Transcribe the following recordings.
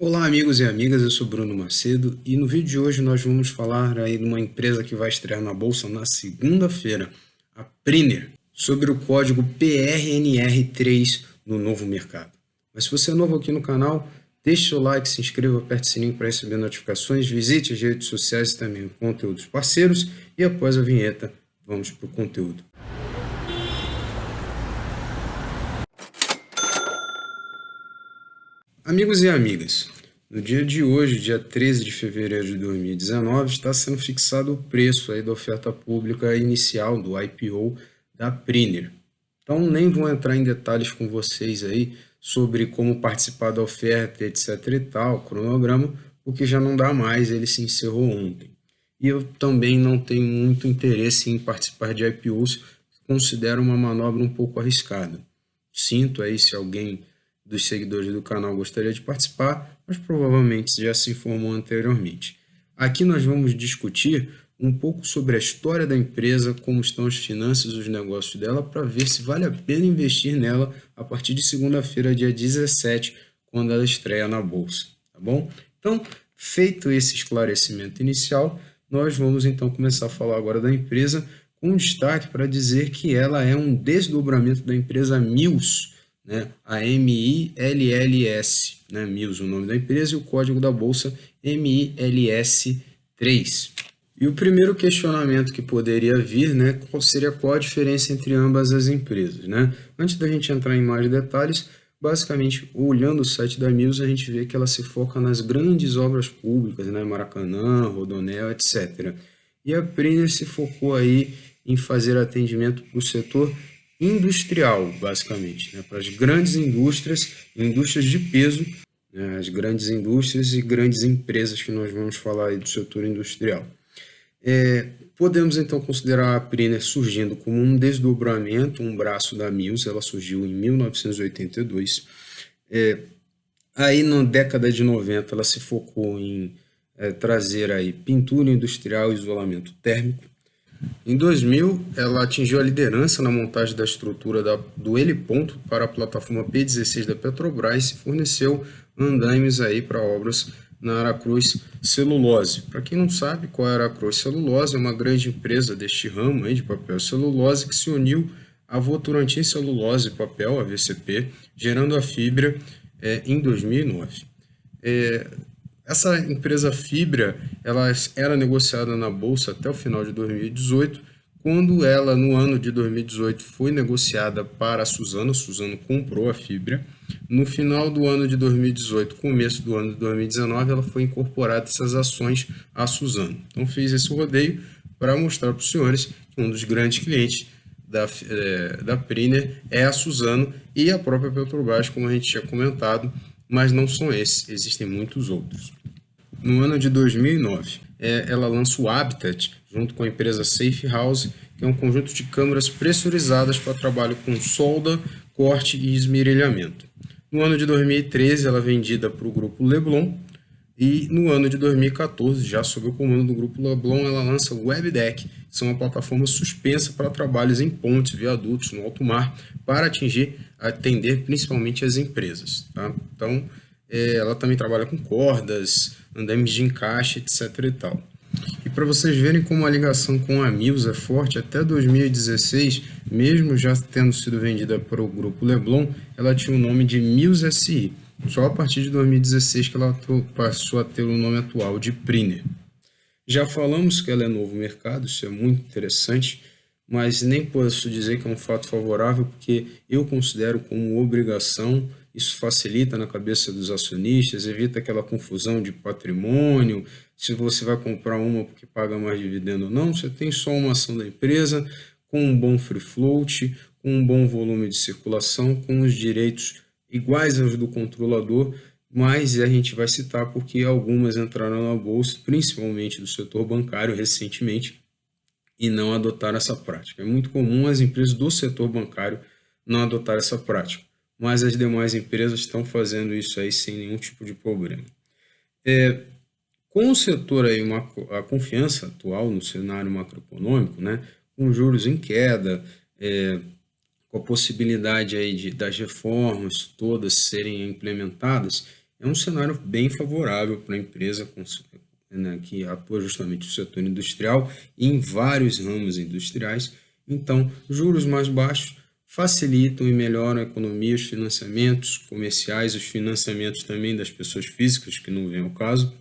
Olá amigos e amigas, eu sou Bruno Macedo e no vídeo de hoje nós vamos falar aí de uma empresa que vai estrear na bolsa na segunda-feira, a Priner, sobre o código PRNR3 no novo mercado. Mas se você é novo aqui no canal, deixe seu like, se inscreva, aperte o sininho para receber notificações, visite as redes sociais e também conteúdos parceiros e após a vinheta vamos para o conteúdo. Amigos e amigas, no dia de hoje, dia 13 de fevereiro de 2019, está sendo fixado o preço aí da oferta pública inicial do IPO da Priner. Então nem vou entrar em detalhes com vocês aí sobre como participar da oferta, etc e tal, cronograma, porque já não dá mais, ele se encerrou ontem. E eu também não tenho muito interesse em participar de IPOs, que considero uma manobra um pouco arriscada. Sinto aí se alguém dos seguidores do canal gostaria de participar, mas provavelmente já se informou anteriormente. Aqui nós vamos discutir um pouco sobre a história da empresa, como estão as finanças, os negócios dela, para ver se vale a pena investir nela a partir de segunda-feira, dia 17, quando ela estreia na bolsa, tá bom? Então, feito esse esclarecimento inicial, nós vamos então começar a falar agora da empresa, com destaque para dizer que ela é um desdobramento da empresa Mills, né, a MILLS, né, Mills, o nome da empresa, e o código da bolsa MILS3. E o primeiro questionamento que poderia vir, né, qual a diferença entre ambas as empresas, né? Antes da gente entrar em mais detalhes, basicamente, olhando o site da Mills, a gente vê que ela se foca nas grandes obras públicas, né, Maracanã, Rodoanel, etc. E a Priner se focou aí em fazer atendimento para o setor industrial, basicamente, né, para as grandes indústrias, indústrias de peso, né, as grandes indústrias e grandes empresas que nós vamos falar aí do setor industrial. Podemos então considerar a Priner surgindo como um desdobramento, um braço da Mills. Ela surgiu em 1982. Aí na década de 90 ela se focou em trazer aí pintura industrial e isolamento térmico. Em 2000, ela atingiu a liderança na montagem da estrutura do heliponto para a plataforma P16 da Petrobras e forneceu andaimes aí para obras na Aracruz Celulose. Para quem não sabe qual é a Aracruz Celulose, é uma grande empresa deste ramo aí de papel e celulose que se uniu à Votorantim Celulose e Papel, a VCP, gerando a Fibra em 2009. Essa empresa Fibra, ela era negociada na bolsa até o final de 2018, quando ela, no ano de 2018, foi negociada para a Suzano comprou a Fibra. No final do ano de 2018, começo do ano de 2019, ela foi incorporada essas ações à Suzano. Então, fiz esse rodeio para mostrar para os senhores que um dos grandes clientes da Priner é a Suzano e a própria Petrobras, como a gente tinha comentado, mas não são esses, existem muitos outros. No ano de 2009, ela lança o Habitat, junto com a empresa Safe House, que é um conjunto de câmeras pressurizadas para trabalho com solda, corte e esmerilhamento. No ano de 2013, ela é vendida para o grupo Leblon, e no ano de 2014, já sob o comando do grupo Leblon, ela lança o WebDeck, que são uma plataforma suspensa para trabalhos em pontes, viadutos, no alto mar, para atender principalmente as empresas. Tá? Então, ela também trabalha com cordas, andames de encaixe, etc. e tal. E para vocês verem como a ligação com a Mills é forte, até 2016, mesmo já tendo sido vendida para o grupo Leblon, ela tinha o nome de Mills SI. Só a partir de 2016 que ela passou a ter o nome atual de Priner. Já falamos que ela é novo mercado, isso é muito interessante, mas nem posso dizer que é um fato favorável, porque eu considero como obrigação. Isso facilita na cabeça dos acionistas, evita aquela confusão de patrimônio, se você vai comprar uma porque paga mais dividendo ou não, você tem só uma ação da empresa, com um bom free float, com um bom volume de circulação, com os direitos iguais aos do controlador, mas a gente vai citar porque algumas entraram na bolsa, principalmente do setor bancário recentemente, e não adotaram essa prática. É muito comum as empresas do setor bancário não adotar essa prática, mas as demais empresas estão fazendo isso aí sem nenhum tipo de problema. Com o setor aí, a confiança atual no cenário macroeconômico, né, com juros em queda, com a possibilidade aí das reformas todas serem implementadas, é um cenário bem favorável para a empresa, né, que atua justamente no setor industrial e em vários ramos industriais. Então, juros mais baixos facilitam e melhoram a economia, os financiamentos comerciais, os financiamentos também das pessoas físicas, que não vem ao caso,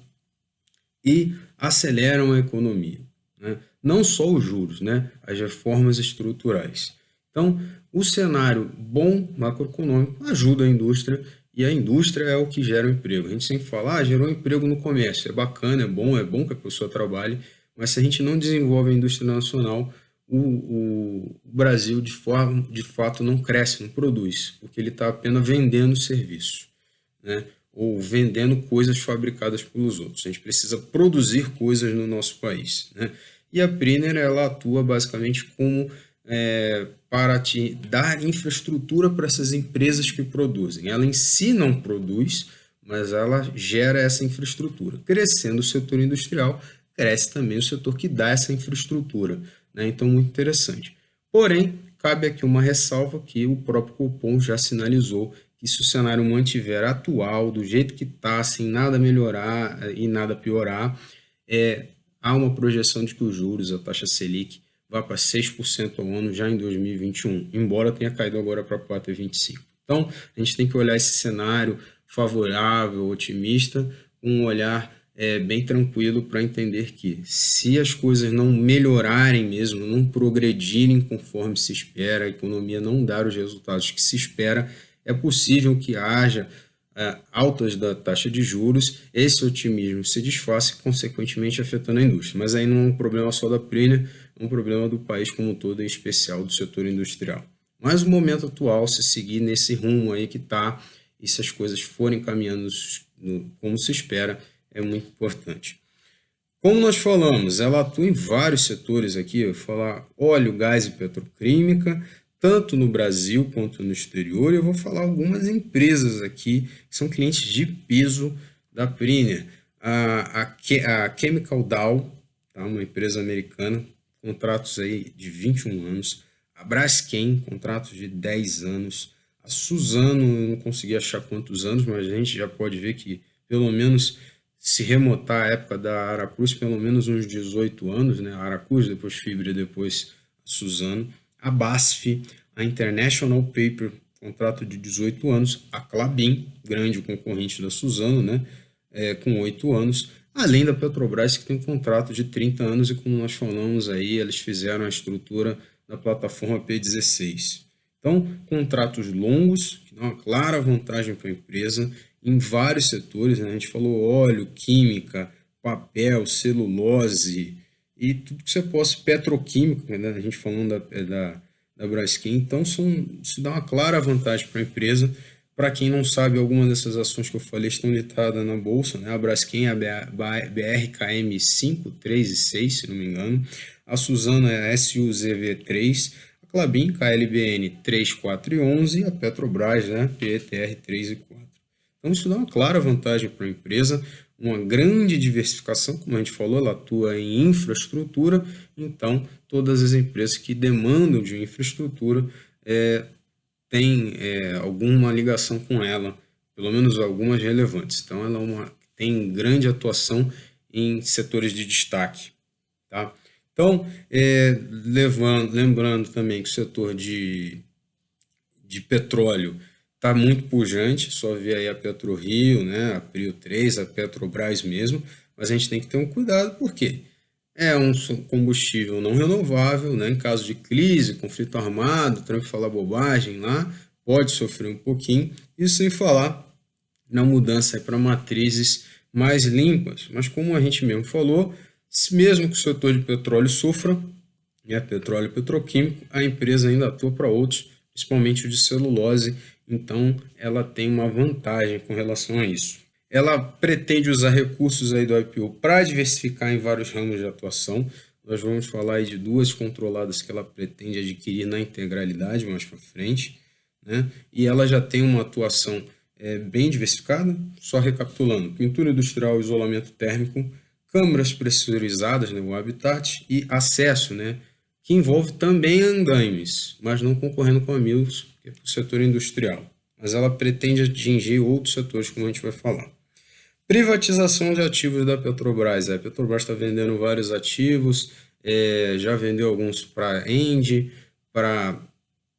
e aceleram a economia, né? Não só os juros, né? As reformas estruturais. Então, o cenário bom macroeconômico ajuda a indústria, e a indústria é o que gera o emprego. A gente sempre fala, gerou emprego no comércio, é bacana, é bom que a pessoa trabalhe, mas se a gente não desenvolve a indústria nacional, o Brasil de fato não cresce, não produz, porque ele está apenas vendendo serviço, né? Ou vendendo coisas fabricadas pelos outros. A gente precisa produzir coisas no nosso país, né? E a Priner, ela atua basicamente como para te dar infraestrutura para essas empresas que produzem. Ela em si não produz, mas ela gera essa infraestrutura. Crescendo o setor industrial, cresce também o setor que dá essa infraestrutura, né? Então, muito interessante. Porém, cabe aqui uma ressalva que o próprio Copom já sinalizou que se o cenário mantiver atual, do jeito que está, sem nada melhorar e nada piorar, há uma projeção de que os juros, a taxa Selic, vá para 6% ao ano já em 2021, embora tenha caído agora para 4,25%. Então, a gente tem que olhar esse cenário favorável, otimista, com um olhar bem tranquilo para entender que se as coisas não melhorarem mesmo, não progredirem conforme se espera, a economia não dar os resultados que se espera, é possível que haja altas da taxa de juros, esse otimismo se desfaça, consequentemente afetando a indústria. Mas aí não é um problema só da Priner, é um problema do país como um todo, em especial do setor industrial. Mas o momento atual, se seguir nesse rumo aí que está, e se as coisas forem caminhando como se espera, é muito importante. Como nós falamos, ela atua em vários setores aqui, eu vou falar óleo, gás e petroquímica, tanto no Brasil quanto no exterior. Eu vou falar algumas empresas aqui que são clientes de peso da Priner. A Chemical Dow, tá? Uma empresa americana, contratos aí de 21 anos. A Braskem, contratos de 10 anos. A Suzano, eu não consegui achar quantos anos, mas a gente já pode ver que pelo menos se remontar à época da Aracruz, pelo menos uns 18 anos, né? A Aracruz, depois Fibra, depois a Suzano. A BASF, a International Paper, contrato de 18 anos. A Klabin, grande concorrente da Suzano, né? Com 8 anos. Além da Petrobras, que tem um contrato de 30 anos, e como nós falamos aí, eles fizeram a estrutura da plataforma P16. Então, contratos longos, que dão uma clara vantagem para a empresa, em vários setores, né? A gente falou óleo, química, papel, celulose e tudo que você possa, petroquímica, né? A gente falando da Braskem. Então, isso dá uma clara vantagem para a empresa. Para quem não sabe, algumas dessas ações que eu falei estão listadas na bolsa, né? A Braskem é a BRKM 5, 3 e 6, se não me engano. A Suzano é a SUZV3, a Klabin, KLBN 3, 4 e 11 e a Petrobras, né? PETR 3 e 4. Então, isso dá uma clara vantagem para a empresa, uma grande diversificação, como a gente falou, ela atua em infraestrutura, então todas as empresas que demandam de infraestrutura têm alguma ligação com ela, pelo menos algumas relevantes. Então, ela tem grande atuação em setores de destaque. Tá? Então, lembrando também que o setor de petróleo está muito pujante, só ver aí a PetroRio, né, a Prio 3, a Petrobras mesmo, mas a gente tem que ter um cuidado, porque é um combustível não renovável, né, em caso de crise, conflito armado, Trump falar bobagem lá, pode sofrer um pouquinho, isso sem falar na mudança para matrizes mais limpas, mas como a gente mesmo falou, mesmo que o setor de petróleo sofra, petróleo e petroquímico, a empresa ainda atua para outros, principalmente o de celulose, então ela tem uma vantagem com relação a isso. Ela pretende usar recursos aí do IPO para diversificar em vários ramos de atuação. Nós vamos falar aí de duas controladas que ela pretende adquirir na integralidade mais para frente, né? E ela já tem uma atuação bem diversificada, só recapitulando: pintura industrial, isolamento térmico, câmaras pressurizadas, né, o habitat, e acesso, né, que envolve também andaimes, mas não concorrendo com a Mills, que é para o setor industrial. mas ela pretende atingir outros setores, como a gente vai falar. Privatização de ativos da Petrobras. A Petrobras está vendendo vários ativos, já vendeu alguns para a Endi, para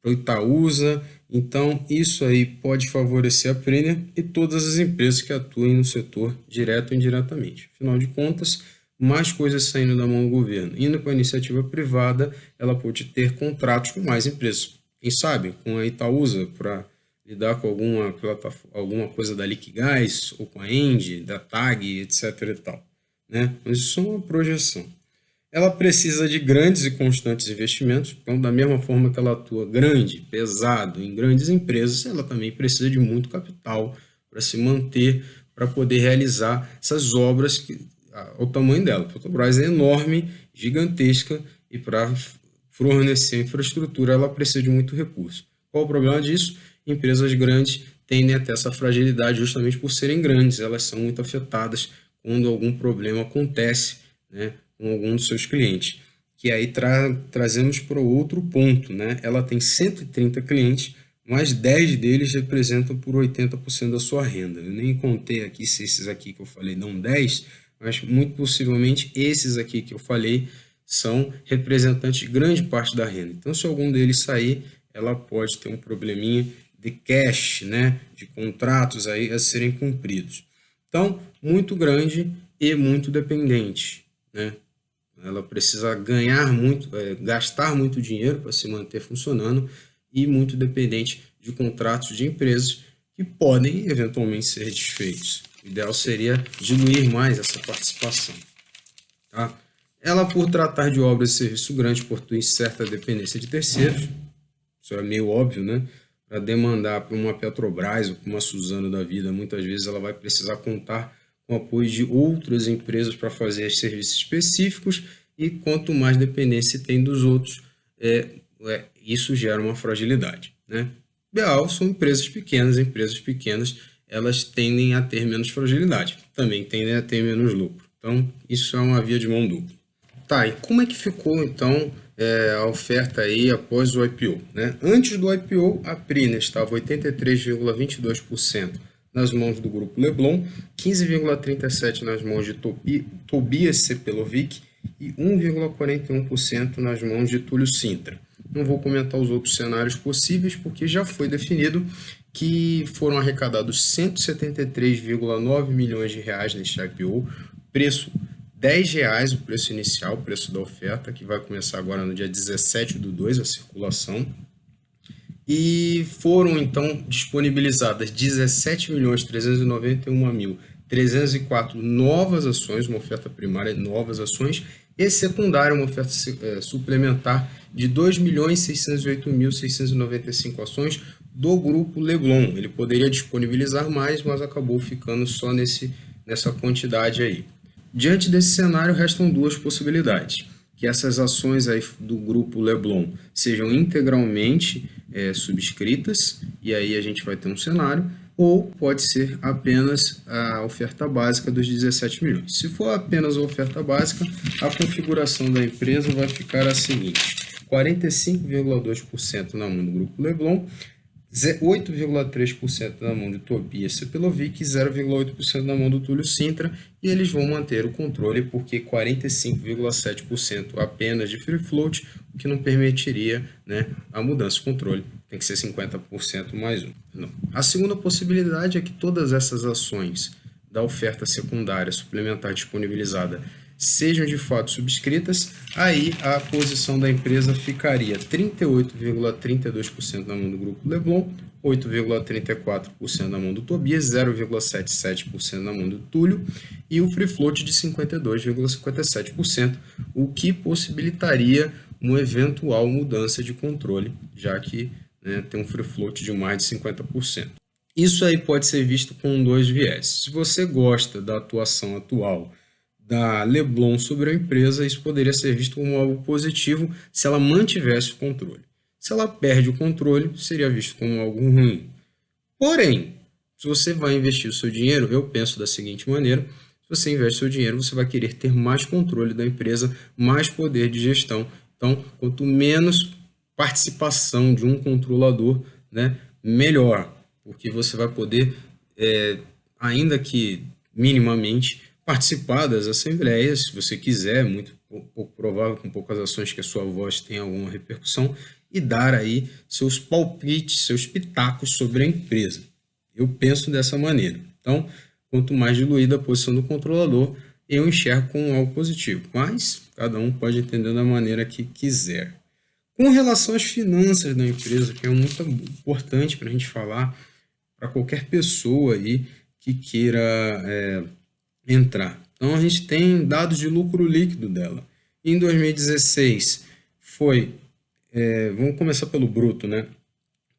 o Itaúsa. Então, isso aí pode favorecer a Premier e todas as empresas que atuem no setor, direto ou indiretamente. Afinal de contas, mais coisas saindo da mão do governo. Indo para a iniciativa privada, ela pode ter contratos com mais empresas. Quem sabe, com a Itaúsa, para lidar com alguma coisa da Liquigás, ou com a Endi, da TAG, etc. e tal, né? Mas isso é uma projeção. Ela precisa de grandes e constantes investimentos, então, da mesma forma que ela atua grande, pesado, em grandes empresas, ela também precisa de muito capital para se manter, para poder realizar essas obras ao tamanho dela. A Petrobras é enorme, gigantesca, e para fornecer infraestrutura ela precisa de muito recurso. Qual o problema disso? Empresas grandes tendem a ter essa fragilidade justamente por serem grandes, elas são muito afetadas quando algum problema acontece, né, com algum dos seus clientes. Que aí trazemos para outro ponto, né? Ela tem 130 clientes, mas 10 deles representam por 80% da sua renda. Eu nem contei aqui se esses aqui que eu falei dão 10, mas muito possivelmente esses aqui que eu falei são representantes de grande parte da renda. Então, se algum deles sair, ela pode ter um probleminha de cash, né, de contratos aí a serem cumpridos. Então, muito grande e muito dependente, né? Ela precisa ganhar muito, gastar muito dinheiro para se manter funcionando e muito dependente de contratos de empresas que podem eventualmente ser desfeitos. O ideal seria diluir mais essa participação. Tá? Ela, por tratar de obras de serviço grande, possui certa dependência de terceiros. Isso é meio óbvio, né? Para demandar para uma Petrobras ou para uma Suzano da vida, muitas vezes ela vai precisar contar com o apoio de outras empresas para fazer serviços específicos, e quanto mais dependência tem dos outros, isso gera uma fragilidade, né? Ideal são empresas pequenas elas tendem a ter menos fragilidade, também tendem a ter menos lucro. Então, isso é uma via de mão dupla. Tá, e como é que ficou então a oferta aí após o IPO, né? Antes do IPO, a Prina estava 83,22% nas mãos do grupo Leblon, 15,37% nas mãos de Tobias Sepelovic e 1,41% nas mãos de Túlio Sintra. Não vou comentar os outros cenários possíveis, porque já foi definido que foram arrecadados 173,9 milhões de reais neste IPO, preço R$10 o preço inicial, o preço da oferta, que vai começar agora no dia 17/2, a circulação. E foram, então, disponibilizadas 17.391.304 novas ações, uma oferta primária, novas ações, e secundária, uma oferta suplementar de 2.608.695 ações do grupo Leblon. Ele poderia disponibilizar mais, mas acabou ficando só nessa quantidade aí. Diante desse cenário, restam duas possibilidades: que essas ações aí do grupo Leblon sejam integralmente subscritas, e aí a gente vai ter um cenário, ou pode ser apenas a oferta básica dos 17 milhões. Se for apenas a oferta básica, a configuração da empresa vai ficar a seguinte: 45,2% na mão do grupo Leblon, 8,3% na mão de Tobias Sepelovic e 0,8% na mão do Túlio Sintra, e eles vão manter o controle porque 45,7% apenas de free float, o que não permitiria, né, a mudança de controle. Tem que ser 50% mais um. Não. A segunda possibilidade é que todas essas ações da oferta secundária suplementar disponibilizada sejam de fato subscritas, aí a posição da empresa ficaria 38,32% na mão do grupo Leblon, 8,34% na mão do Tobias, 0,77% na mão do Túlio e o free float de 52,57%, o que possibilitaria uma eventual mudança de controle, já que, né, tem um free float de mais de 50%. Isso aí pode ser visto com dois viés. Se você gosta da atuação atual da Leblon sobre a empresa, isso poderia ser visto como algo positivo se ela mantivesse o controle. Se ela perde o controle, seria visto como algo ruim. Porém, se você vai investir o seu dinheiro, eu penso da seguinte maneira: se você investe o seu dinheiro, você vai querer ter mais controle da empresa, mais poder de gestão. Então, quanto menos participação de um controlador, né, melhor. porque você vai poder, ainda que minimamente, participar das assembleias, se você quiser, muito pouco provável, com poucas ações, que a sua voz tenha alguma repercussão, e dar aí seus palpites, seus pitacos sobre a empresa. Eu penso dessa maneira. Então, quanto mais diluída a posição do controlador, eu enxergo com algo positivo, mas cada um pode entender da maneira que quiser. Com relação às finanças da empresa, que é muito importante para a gente falar, para qualquer pessoa aí que queira entrar. Então, a gente tem dados de lucro líquido dela. Em 2016 foi, vamos começar pelo bruto, né?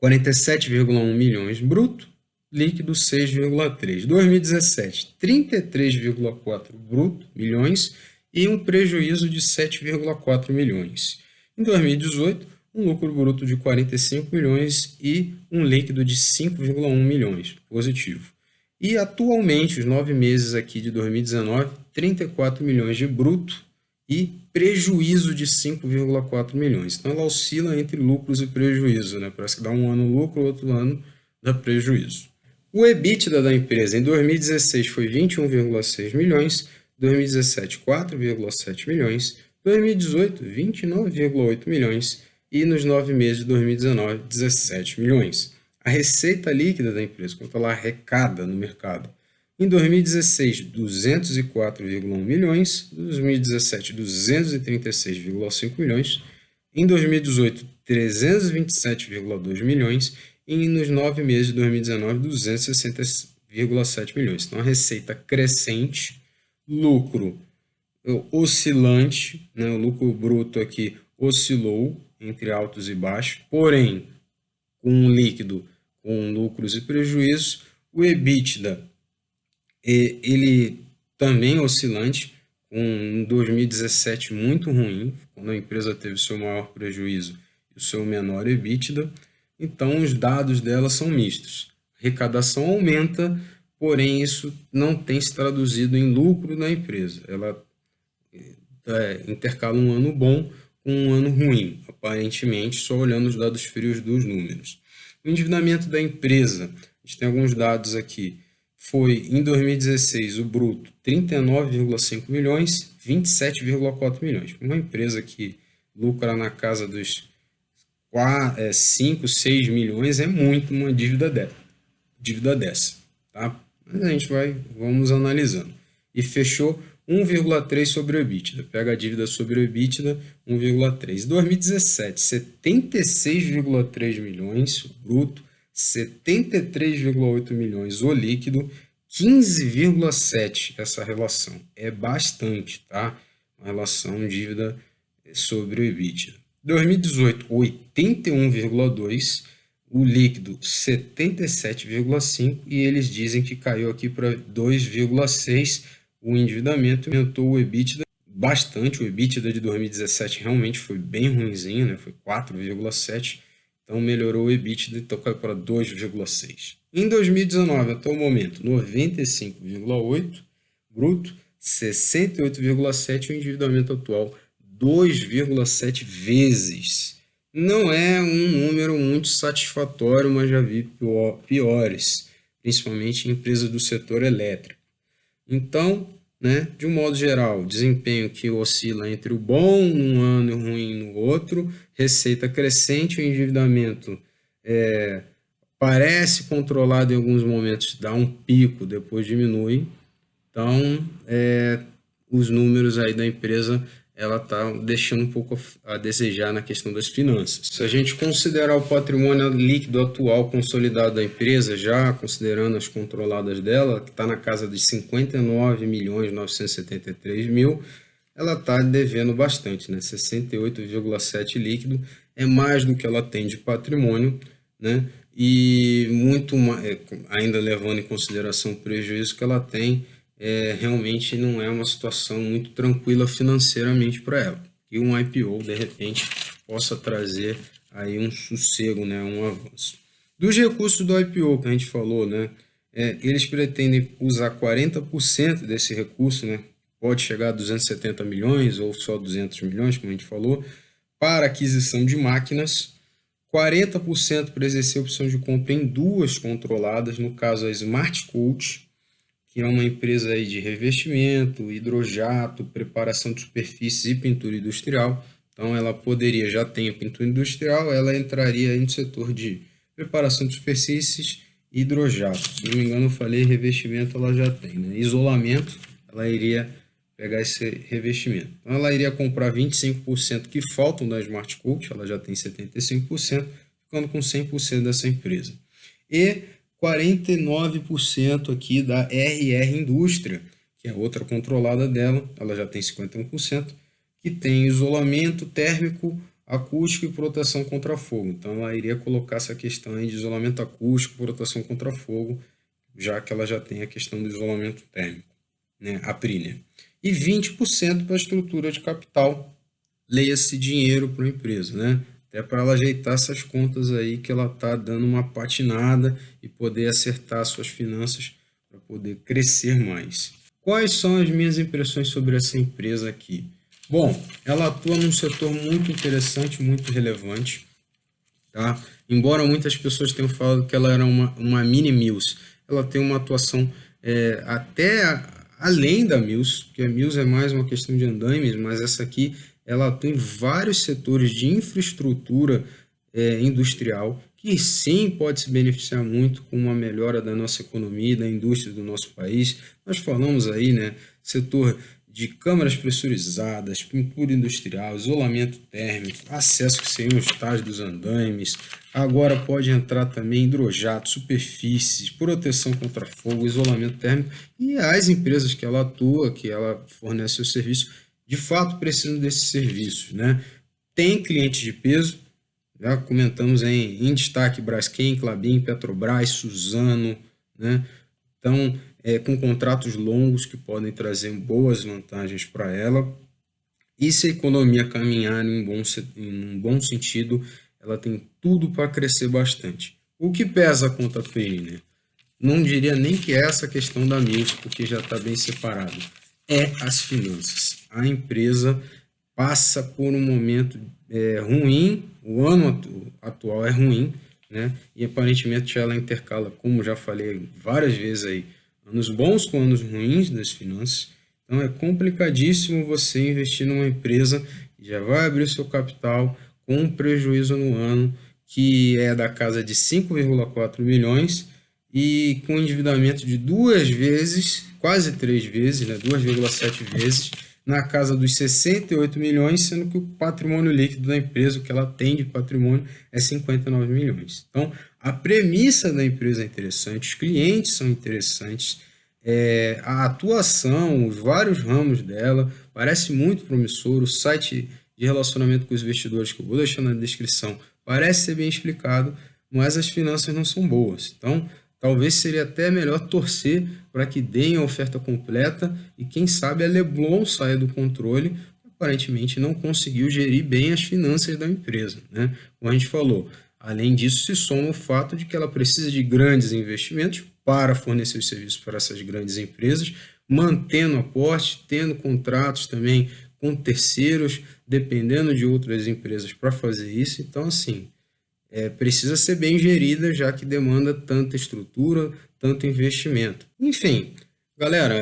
47,1 milhões bruto, líquido 6,3. 2017, 33,4 bruto milhões e um prejuízo de 7,4 milhões. Em 2018, um lucro bruto de 45 milhões e um líquido de 5,1 milhões, positivo. E atualmente, os 9 meses aqui de 2019, 34 milhões de bruto e prejuízo de 5,4 milhões. Então, ela oscila entre lucros e prejuízo, né? Parece que dá um ano lucro, outro ano dá prejuízo. O EBITDA da empresa em 2016 foi 21,6 milhões, 2017 4,7 milhões, 2018 29,8 milhões e nos 9 meses de 2019 17 milhões. A receita líquida da empresa, quanto ela arrecada no mercado, em 2016, 204,1 milhões, em 2017, 236,5 milhões, em 2018, 327,2 milhões e nos 9 meses de 2019, 260,7 milhões. Então, a receita crescente, lucro oscilante, né? O lucro bruto aqui oscilou entre altos e baixos, porém, com um líquido com lucros e prejuízos. O EBITDA, ele também oscilante, com em 2017 muito ruim, quando a empresa teve o seu maior prejuízo e o seu menor EBITDA. Então, os dados dela são mistos. A arrecadação aumenta, porém isso não tem se traduzido em lucro da empresa. Ela intercala um ano bom com um ano ruim, aparentemente, só olhando os dados frios dos números. O endividamento da empresa, a gente tem alguns dados aqui, foi em 2016 o bruto 39,5 milhões, 27,4 milhões. Uma empresa que lucra na casa dos 5, 6 milhões é muito uma dívida dessa, tá? Mas a gente vamos analisando. E fechou 1,3 sobre o EBITDA. Pega a dívida sobre o EBITDA, 1,3. 2017, 76,3 milhões bruto, 73,8 milhões o líquido, 15,7 essa relação. É bastante, tá? Uma relação dívida sobre o EBITDA. 2018, 81,2, o líquido 77,5 e eles dizem que caiu aqui para 2,6. O endividamento aumentou o EBITDA bastante. O EBITDA de 2017 realmente foi bem ruinzinho, né? Foi 4,7. Então melhorou o EBITDA, então caiu para 2,6. Em 2019, até o momento, 95,8 bruto, 68,7 o endividamento atual, 2,7 vezes. Não é um número muito satisfatório, mas já vi piores, principalmente em empresas do setor elétrico. Então, né, de um modo geral, desempenho que oscila entre o bom num ano e o ruim no outro, receita crescente, o endividamento parece controlado em alguns momentos, dá um pico, depois diminui. Então, os números aí da empresa, ela está deixando um pouco a desejar na questão das finanças. Se a gente considerar o patrimônio líquido atual consolidado da empresa, já considerando as controladas dela, que está na casa de 59.973 mil, ela está devendo bastante, né? 68,7 líquido, é mais do que ela tem de patrimônio, né? E muito ainda levando em consideração o prejuízo que ela tem, realmente não é uma situação muito tranquila financeiramente para ela. E um IPO, de repente, possa trazer aí um sossego, né, um avanço. Dos recursos do IPO que a gente falou, né, eles pretendem usar 40% desse recurso, né, pode chegar a 270 milhões ou só 200 milhões, como a gente falou, para aquisição de máquinas, 40% para exercer a opção de compra em duas controladas, no caso a Smart Coat, que é uma empresa aí de revestimento, hidrojato, preparação de superfícies e pintura industrial. Então ela poderia, já tem a pintura industrial, ela entraria aí no setor de preparação de superfícies e hidrojato. Se não me engano, eu falei revestimento, ela já tem, né? Isolamento, ela iria pegar esse revestimento. Então ela iria comprar 25% que faltam da Smart Coat, ela já tem 75%, ficando com 100% dessa empresa. E 49% aqui da RR Indústria, que é outra controlada dela, ela já tem 51%, que tem isolamento térmico, acústico e proteção contra fogo. Então ela iria colocar essa questão aí de isolamento acústico, proteção contra fogo, já que ela já tem a questão do isolamento térmico, né, a Priner. E 20% para a estrutura de capital, leia-se dinheiro para a empresa, né? Até para ela ajeitar essas contas aí que ela está dando uma patinada e poder acertar suas finanças para poder crescer mais. Quais são as minhas impressões sobre essa empresa aqui? Bom, ela atua num setor muito interessante, muito relevante, tá? Embora muitas pessoas tenham falado que ela era uma mini Mills, ela tem uma atuação até além da Mills, porque a Mills é mais uma questão de andaimes, mas essa aqui ela atua em vários setores de infraestrutura industrial, que sim pode se beneficiar muito com uma melhora da nossa economia, da indústria do nosso país. Nós falamos aí, né, setor de câmaras pressurizadas, pintura industrial, isolamento térmico, acesso que seriam os tais dos andaimes. Agora pode entrar também hidrojato, superfícies, proteção contra fogo, isolamento térmico, e as empresas que ela atua, que ela fornece o serviço, de fato precisam desses serviços, né? Tem clientes de peso, já comentamos em destaque Braskem, Klabin, Petrobras, Suzano, né? Então, com contratos longos que podem trazer boas vantagens para ela. E se a economia caminhar em um bom sentido, ela tem tudo para crescer bastante. O que pesa contra a Priner? Não diria nem que é essa questão da Mills, porque já está bem separado. É as finanças. A empresa passa por um momento ruim, o ano atual é ruim, né? E aparentemente ela intercala, como já falei várias vezes aí, anos bons com anos ruins das finanças. Então é complicadíssimo você investir numa empresa que já vai abrir o seu capital com um prejuízo no ano que é da casa de 5,4 milhões e com endividamento de 2 vezes, quase 3 vezes, né, 2,7 vezes, na casa dos 68 milhões, sendo que o patrimônio líquido da empresa, o que ela tem de patrimônio, é 59 milhões. Então, a premissa da empresa é interessante, os clientes são interessantes, a atuação, os vários ramos dela, parece muito promissor, o site de relacionamento com os investidores, que eu vou deixar na descrição, parece ser bem explicado, mas as finanças não são boas. Então, talvez seria até melhor torcer para que deem a oferta completa e quem sabe a Leblon saia do controle, aparentemente não conseguiu gerir bem as finanças da empresa, né? Como a gente falou, além disso se soma o fato de que ela precisa de grandes investimentos para fornecer os serviços para essas grandes empresas, mantendo aporte, tendo contratos também com terceiros, dependendo de outras empresas para fazer isso. Então, assim, precisa ser bem gerida, já que demanda tanta estrutura, tanto investimento. Enfim, galera,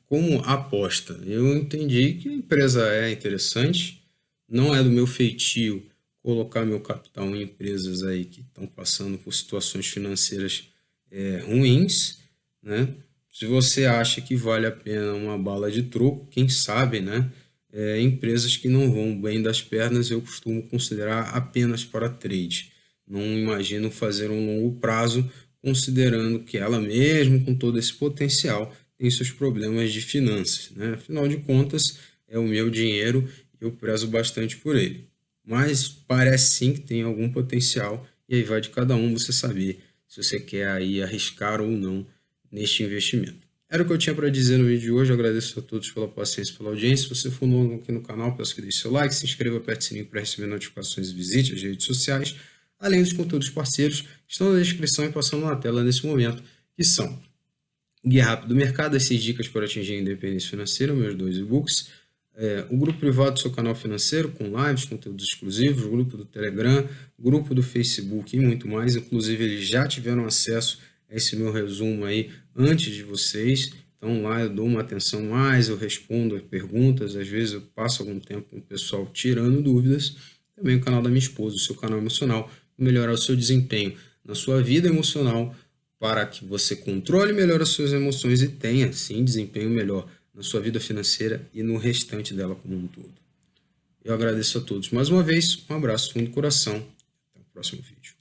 como aposta, eu entendi que a empresa é interessante, não é do meu feitio colocar meu capital em empresas aí que estão passando por situações financeiras ruins, né? Se você acha que vale a pena uma bala de troco, quem sabe, né? Empresas que não vão bem das pernas eu costumo considerar apenas para trade. Não imagino fazer um longo prazo, considerando que ela mesmo, com todo esse potencial, tem seus problemas de finanças, né? Afinal de contas, é o meu dinheiro e eu prezo bastante por ele. Mas parece sim que tem algum potencial e aí vai de cada um você saber se você quer aí arriscar ou não neste investimento. Era o que eu tinha para dizer no vídeo de hoje. Eu agradeço a todos pela paciência e pela audiência. Se você for novo aqui no canal, peço que deixe seu like, se inscreva, aperte o sininho para receber notificações e visite as redes sociais, além dos conteúdos parceiros que estão na descrição e passando na tela nesse momento, que são Guia Rápido do Mercado, as 6 dicas para atingir a independência financeira, meus 2 e-books, o grupo privado do seu canal financeiro, com lives, conteúdos exclusivos, o grupo do Telegram, grupo do Facebook e muito mais. Inclusive, eles já tiveram acesso a esse meu resumo aí antes de vocês. Então, lá eu dou uma atenção mais, eu respondo as perguntas, às vezes eu passo algum tempo com o pessoal tirando dúvidas. Também o canal da minha esposa, o seu canal emocional, melhorar o seu desempenho na sua vida emocional, para que você controle melhor as suas emoções e tenha, sim, desempenho melhor na sua vida financeira e no restante dela como um todo. Eu agradeço a todos mais uma vez, um abraço do fundo do coração, até o próximo vídeo.